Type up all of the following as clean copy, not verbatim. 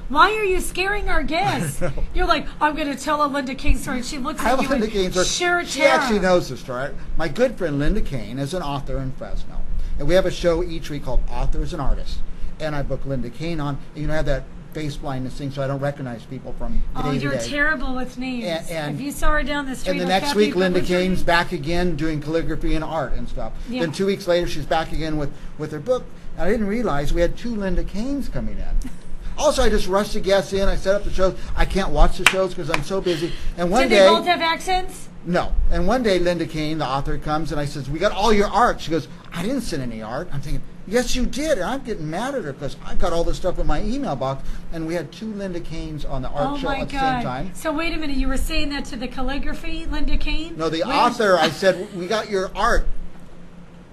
why are you scaring our guests? You're like, I'm going to tell a Linda Caine story. And she looks at you Linda Caine story. Sheer She terror. actually knows the story. My good friend Linda Caine is an author in Fresno. And we have a show each week called Authors and Artists. And I book Linda Caine on. And, you know, I have that face blindness thing, so I don't recognize people from day to day. You're terrible with names. And if you saw her down the street, and the next week, Linda Caine's back again doing calligraphy and art and stuff. Yeah. Then 2 weeks later, she's back again with her book. And I didn't realize we had 2 Linda Caines coming in. Also, I just rushed the guests in. I set up the shows. I can't watch the shows because I'm so busy. And one day, did they both have accents? No. And one day, Linda Caine, the author, comes and I says, "We got all your art." She goes, "I didn't send any art." I'm thinking, yes, you did. And I'm getting mad at her because I've got all this stuff in my email box. And we had 2 Linda Caines on the art show at the same time. So wait a minute. You were saying that to the calligraphy, Linda Caine? No, the author, I said, "We got your art."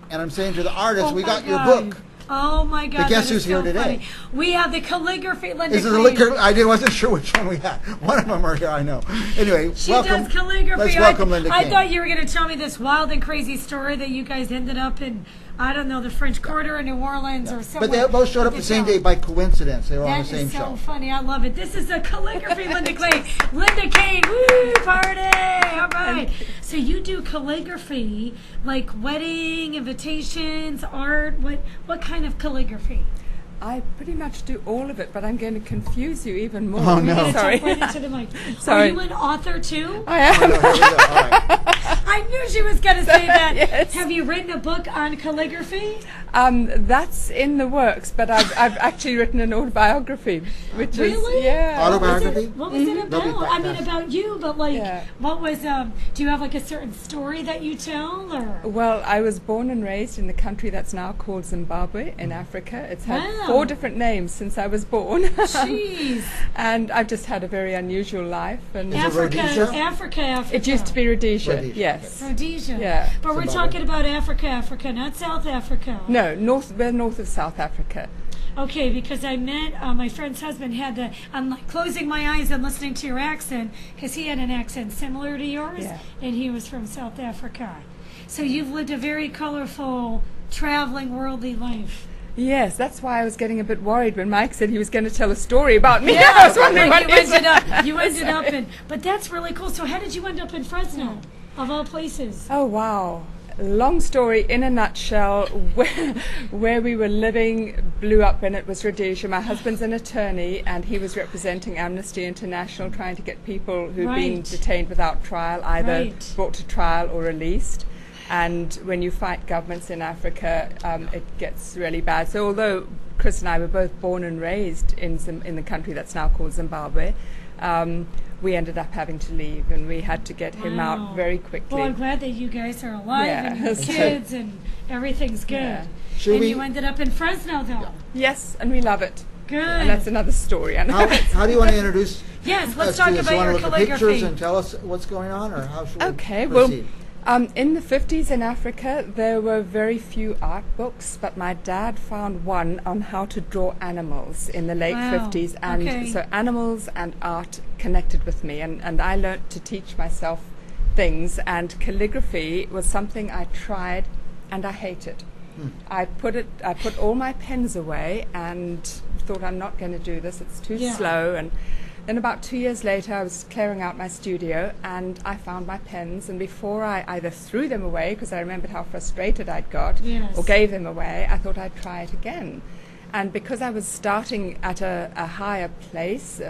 And I'm saying to the artist, "We got your book." Oh my God! But guess who's so here today? Funny. We have the calligraphy, Linda Is it Caine. I wasn't sure which one we had. One of them are here, I know. Anyway, She welcome. does calligraphy. Let's welcome Linda Caine. I thought you were going to tell me this wild and crazy story that you guys ended up in, I don't know, the French Quarter in New Orleans or somewhere. But they both showed up the same day by coincidence. They were on the same show. That is so funny. I love it. This is the calligraphy, Linda Caine. Linda Caine, woo, party! All right. So you do calligraphy, like wedding, invitations, art. What kind of calligraphy? I pretty much do all of it, but I'm going to confuse you even more. Oh, no. Sorry. Talk right into the mic. Sorry. Are you an author too? I am. Oh, no, here we go. All right. I knew she was going to say that. Yes. Have you written a book on calligraphy? That's in the works, but I've actually written an autobiography, which Really? is yeah. Autobiography? What was it That'll be about? I mean, fantastic. about you, but like, Yeah. what was? Do you have like a certain story that you tell, or? Well, I was born and raised in the country that's now called Zimbabwe in Africa. It's had Wow. 4 different names since I was born. Jeez. And I've just had a very unusual life. And Is it Africa, Rhodesia? Africa. it used to be Rhodesia. Rhodesia, Yes. Rhodesia. Yeah. But we're Zimbabwe. talking about Africa, not South Africa. No, we're north of South Africa. Okay, because I met my friend's husband had the. I'm like closing my eyes and listening to your accent because he had an accent similar to yours, Yeah. and he was from South Africa. So you've lived a very colorful, traveling, worldly life. Yes, that's why I was getting a bit worried when Mike said he was going to tell a story about me. Yeah, I was wondering what you is ended up. You ended up in. But that's really cool. So how did you end up in Fresno, of all places? Oh, wow. Long story in a nutshell. Where we were living blew up and it was Rhodesia. My husband's an attorney and he was representing Amnesty International trying to get people who've been Right. detained without trial either Right. brought to trial or released. And when you fight governments in Africa, it gets really bad. So although Chris and I were both born and raised in the country that's now called Zimbabwe, we ended up having to leave and we had to get him Wow. out very quickly. Well, I'm glad that you guys are alive Yeah. and your kids and everything's good. Yeah. Should And we- you ended up in Fresno, though. Yes, and we love it. Good. And that's another story. I know. How do you want to introduce Yes, us let's to talk this? about You want your to look at pictures calligraphy. and tell us what's going on, or how should we Okay, well, proceed? in the 50s in Africa, there were very few art books, but my dad found one on how to draw animals in the late Wow, 50s. And okay. so animals and art connected with me, and I learnt to teach myself things, and calligraphy was something I tried and I hated. I put all my pens away and thought, I'm not going to do this, it's too Yeah. slow. And then about 2 years later, I was clearing out my studio and I found my pens, and before I either threw them away because I remembered how frustrated I'd got, Yes. or gave them away, I thought I'd try it again. And because I was starting at a higher place,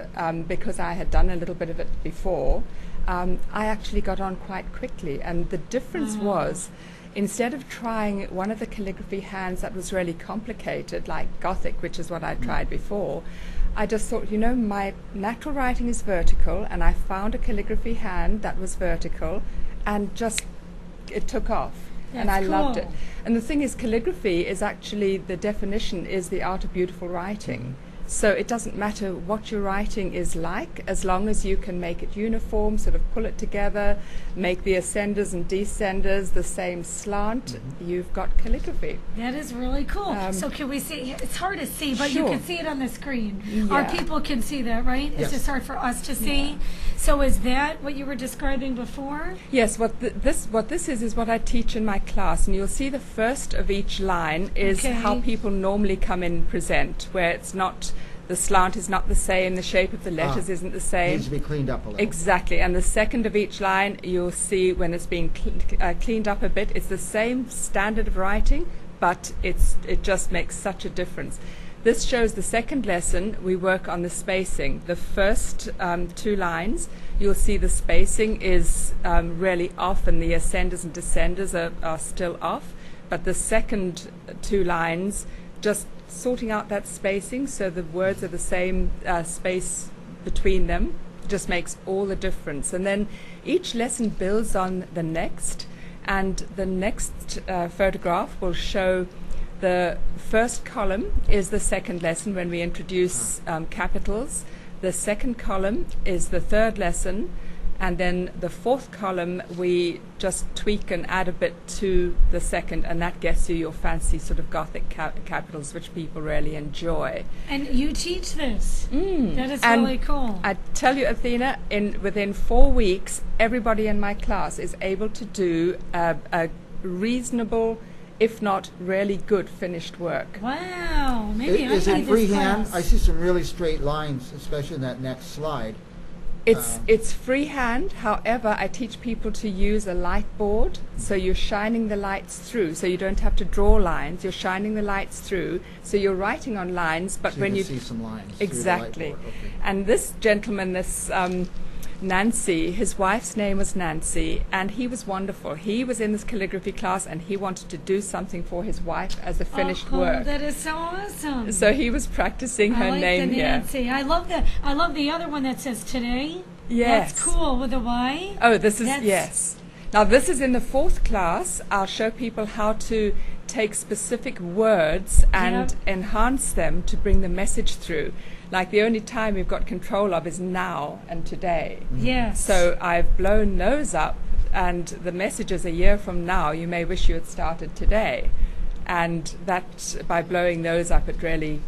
because I had done a little bit of it before, I actually got on quite quickly. And the difference was, instead of trying one of the calligraphy hands that was really complicated, like Gothic, which is what I tried before, I just thought, my natural writing is vertical, and I found a calligraphy hand that was vertical, and just it took off. And I That's loved it. cool. And the thing is, calligraphy is actually, the definition is the art of beautiful writing. So it doesn't matter what your writing is like, as long as you can make it uniform, sort of pull it together, make the ascenders and descenders the same slant, you've got calligraphy. That is really cool. So can we see? It's hard to see, but you Sure. can see it on the screen. Our Yeah. people can see that, right? It's Yes. just hard for us to see. So is that what you were describing before? Yes, what this is what I teach in my class, and you'll see the first of each line is Okay. how people normally come in and present, where it's not the slant is not the same, the shape of the letters isn't the same. Needs to be cleaned up a little. Exactly, and the second of each line, you'll see when it's being cleaned up a bit, it's the same standard of writing, but it just makes such a difference. This shows the second lesson. We work on the spacing. The first 2 lines, you'll see the spacing is really off, and the ascenders and descenders are still off. But the second 2 lines, just sorting out that spacing so the words are the same space between them, just makes all the difference. And then each lesson builds on the next, and the next photograph will show the first column is the second lesson when we introduce capitals. The second column is the third lesson, and then the fourth column we just tweak and add a bit to the second, and that gets you your fancy sort of Gothic capitals, which people really enjoy. And you teach this. That is And really cool. I tell you, Athena, within 4 weeks, everybody in my class is able to do a reasonable, if not really good, finished work. Wow. Maybe Is I it need freehand? this I class. see some really straight lines, especially in that next slide. It's freehand. However, I teach people to use a light board, so you're shining the lights through, so you don't have to draw lines. You're shining the lights through, so you're writing on lines. But So when you you can see some lines. exactly, Through the light board. Okay. and this gentleman, this Nancy, his wife's name was Nancy, and he was wonderful. He was in this calligraphy class, and he wanted to do something for his wife as a finished work. That is so awesome. So he was practicing her I like name the here. Nancy. I love the other one that says today. Yes. That's cool with a Y. Oh, this is, That's- yes. Now, this is in the 4th class. I'll show people how to take specific words and Yep. enhance them to bring the message through. Like, the only time we've got control of is now and today. Yes. So I've blown those up, and the message is a year from now. You may wish you had started today. And that, by blowing those up, it really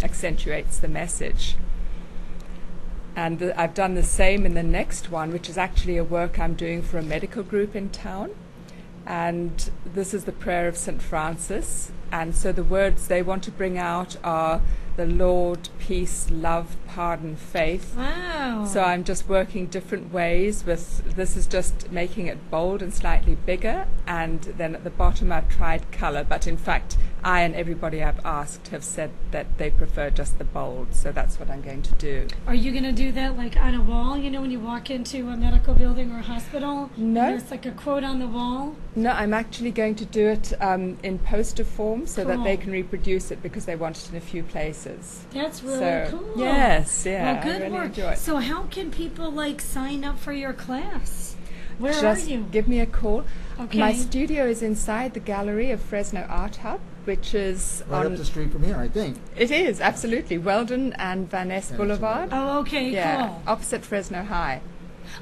accentuates the message. And I've done the same in the next one, which is actually a work I'm doing for a medical group in town. And this is the prayer of St. Francis. And so the words they want to bring out are the Lord, peace, love, pardon, faith. Wow. So I'm just working different ways with, this is just making it bold and slightly bigger, and then at the bottom I've tried colour, but in fact I and everybody I've asked have said that they prefer just the bold, so that's what I'm going to do. Are you going to do that like on a wall, you know, when you walk into a medical building or a hospital? No. And there's like a quote on the wall? No, I'm actually going to do it in poster form so that they Cool. can reproduce it because they want it in a few places. That's really So, cool. yes, yeah, Well, good I really work. enjoy it. So how can people like sign up for your class? Where Just are you? give me a call. Okay. My studio is inside the gallery of Fresno Art Hub, which is Right on... up the street from here, I think. It is, absolutely. Weldon and Van Ness Boulevard. Oh, okay, Yeah, cool. opposite Fresno High.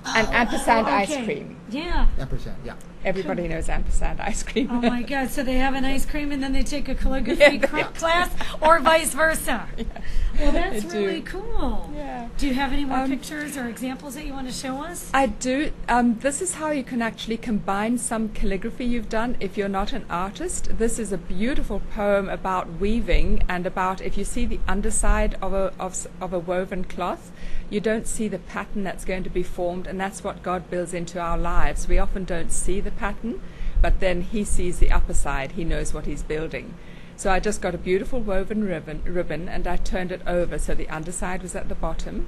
And ampersand ice Okay. cream. Yeah. Ampersand, yeah. Everybody knows ampersand ice cream. Oh my God! So they have an ice cream and then they take a calligraphy class, or vice versa. Well, that's they do. really cool. Yeah. Do you have any more pictures or examples that you want to show us? I do. This is how you can actually combine some calligraphy you've done if you're not an artist. This is a beautiful poem about weaving and about if you see the underside of a woven cloth, you don't see the pattern that's going to be formed, and that's what God builds into our lives. We often don't see the pattern, but then He sees the upper side. He knows what He's building. So I just got a beautiful woven ribbon and I turned it over so the underside was at the bottom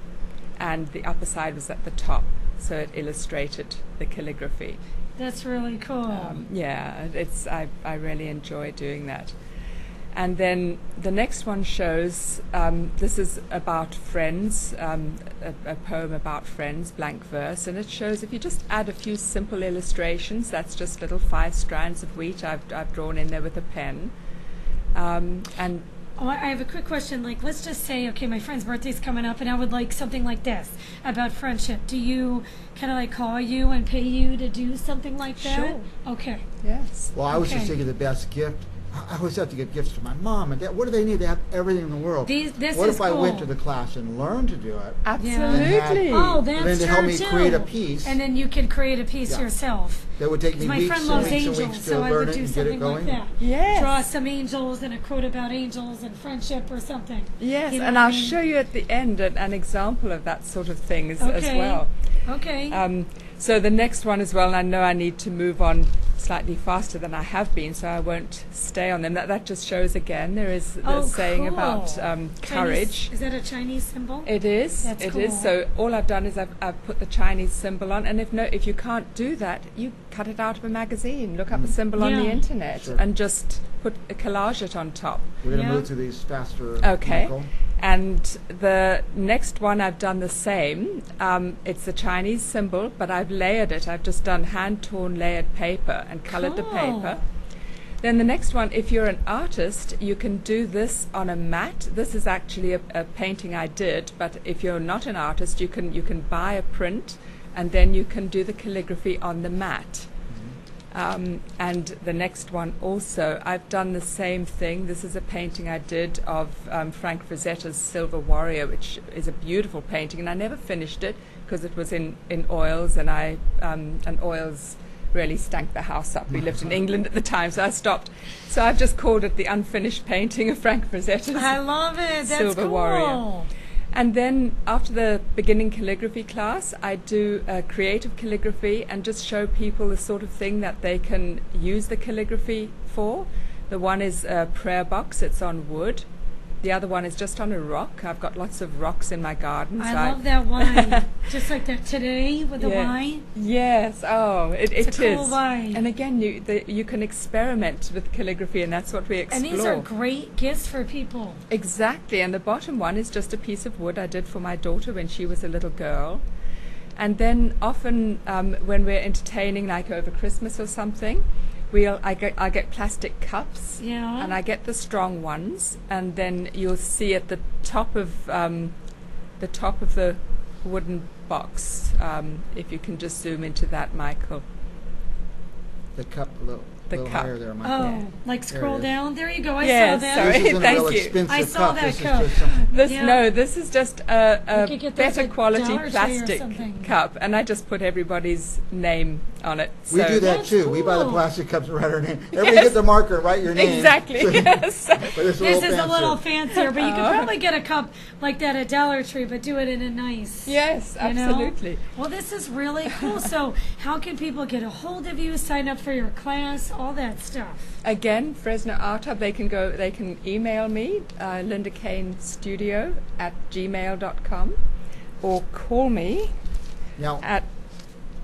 and the upper side was at the top, so it illustrated the calligraphy. That's really cool. Yeah, I really enjoy doing that. And then the next one shows, this is about friends, a poem about friends, blank verse, and it shows if you just add a few simple illustrations, that's just little 5 strands of wheat I've drawn in there with a pen. And Oh, I have a quick question. Like, let's just say, okay, my friend's birthday's coming up, and I would like something like this about friendship. Do you kind of like call you and pay you to do something like that? Sure. Okay. yes. Well, I was just Okay. thinking the best gift I always have to give gifts to my mom and dad. What do they need? They have everything in the world. This what is if I went cool. to the class and learned to do it? Absolutely. Oh, that's Linda true helped me too. create a piece. And then you could create a piece Yeah. yourself. That would take me My weeks friend and loves weeks and angels, weeks to so I learn would it do and get it something like going. that. Yes. Draw some angels and a quote about angels and friendship or something. Yes, You know and what I I'll mean? show you at the end an example of that sort of thing as Okay. well. Okay. So the next one as well, and I know I need to move on slightly faster than I have been, so I won't stay on them. That just shows again there is the saying cool. about courage. Chinese, is that a Chinese symbol? It is. That's It cool. is. So all I've done is I've put the Chinese symbol on, and if you can't do that, you cut it out of a magazine. Look up a symbol on the Yeah. internet Sure. and just collage it on top. We're going to Yeah. move through these faster. Okay. Michael. And the next one I've done the same. It's the Chinese symbol, but I've layered it. I've just done hand-torn layered paper and colored the Cool. paper. Then the next one, if you're an artist, you can do this on a mat. This is actually a painting I did, but if you're not an artist, you can buy a print, and then you can do the calligraphy on the mat. And the next one also, I've done the same thing. This is a painting I did of Frank Frazetta's Silver Warrior, which is a beautiful painting, and I never finished it because it was in oils, and oils really stank the house up. We lived in England at the time, so I stopped. So I've just called it the unfinished painting of Frank Frazetta's I love it. That's Silver cool. Warrior. And then after the beginning calligraphy class, I do creative calligraphy and just show people the sort of thing that they can use the calligraphy for. The one is a prayer box. It's on wood. The other one is just on a rock. I've got lots of rocks in my garden. I so love that wine. Just like that today with the Yeah. wine. Yes. Oh, it It's a cool is. wine. And again, you can experiment with calligraphy, and that's what we explore. And these are great gifts for people. Exactly, and the bottom one is just a piece of wood I did for my daughter when she was a little girl. And then often when we're entertaining, like over Christmas or something, I get plastic cups, Yeah. and I get the strong ones, and then you'll see at the top of the wooden box, if you can just zoom into that, Michael. The cup, a little cup. higher there, Michael. Oh, like There scroll it is. down. There you go. I Yes, saw that. sorry. This isn't Thank a real you. expensive I saw cup. that This cup. is just something. This is just a You could get those better at quality Dollar Tree or plastic something. cup, and I just put everybody's name on it. We So- do that That's too. We buy the cool. plastic cups and write our name. Everybody get the marker and write your name. Exactly. Yes. But it's This is a little fancier, but you could probably get a cup like that at Dollar Tree, but do it in a nice. Yes, you know? absolutely. Well, this is really cool. So, how can people get a hold of you, sign up for your class, all that stuff? Again, Fresno Art Hub, they can email me, lindacanestudio@gmail.com, or call me Now, at,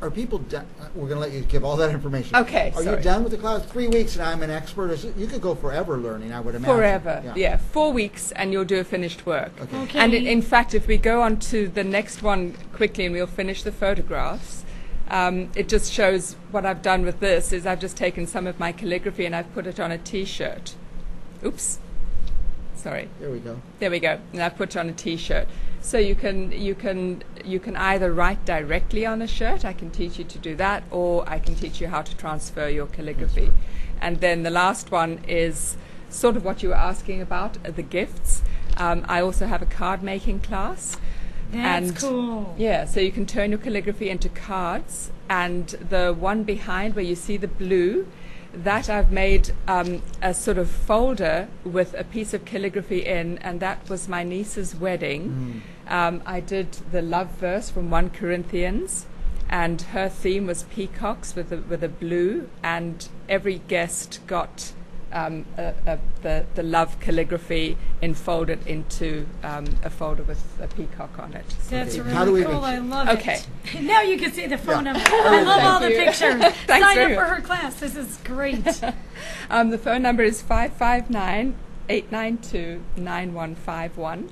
are people done? We're going to let you give all that information. Okay, Are sorry. you done with the class? 3 weeks and I'm an expert. You could go forever learning, I would imagine. forever. Yeah, 4 weeks and you'll do a finished work. Okay. Okay. And in fact, if we go on to the next one quickly and we'll finish the photographs, it just shows what I've done with this is I've just taken some of my calligraphy and I've put it on a T-shirt. Oops. Sorry. There we go. There we go. And I've put it on a T-shirt. So you can either write directly on a shirt. I can teach you to do that, or I can teach you how to transfer your calligraphy. And then the last one is sort of what you were asking about, the gifts. I also have a card making class. That's And cool. Yeah, so you can turn your calligraphy into cards, and the one behind where you see the blue, that I've made a sort of folder with a piece of calligraphy in, and that was my niece's wedding. I did the love verse from 1 Corinthians, and her theme was peacocks with a blue, and every guest got the love calligraphy enfolded into a folder with a peacock on it. So That's Okay, how do really we cool. reach I you? love Okay. it. Now you can see the phone Yeah. number. I love all the Thank you. pictures. Thanks Sign up very for much. her class. This is great. The phone number is 559-892-9151,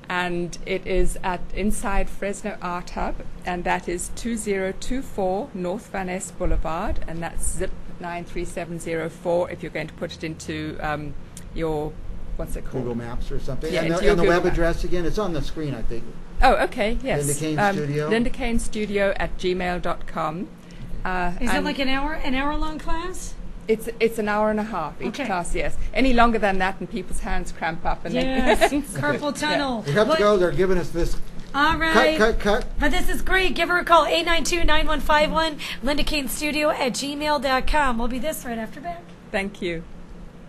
and it is at inside Fresno Art Hub, and that is 2024 North Van Ness Boulevard, and that's zip 93704 if you're going to put it into your, what's it called? Google Maps or something. Yeah, and into the, your and the Google web Maps. address again, it's on the screen, I think. Oh, okay, yes. Linda Caine Studio? LindaCaneStudio@gmail.com. Is it like an hour long class? It's an hour and a half each Okay. class, yes. Any longer than that and people's hands cramp up. And Yes, then carpal tunnel. We have to go. They're giving us this. All right. Cut. But this is great. Give her a call, 892-9151, LindaCaineStudio@gmail.com. We'll be this right after back. Thank you.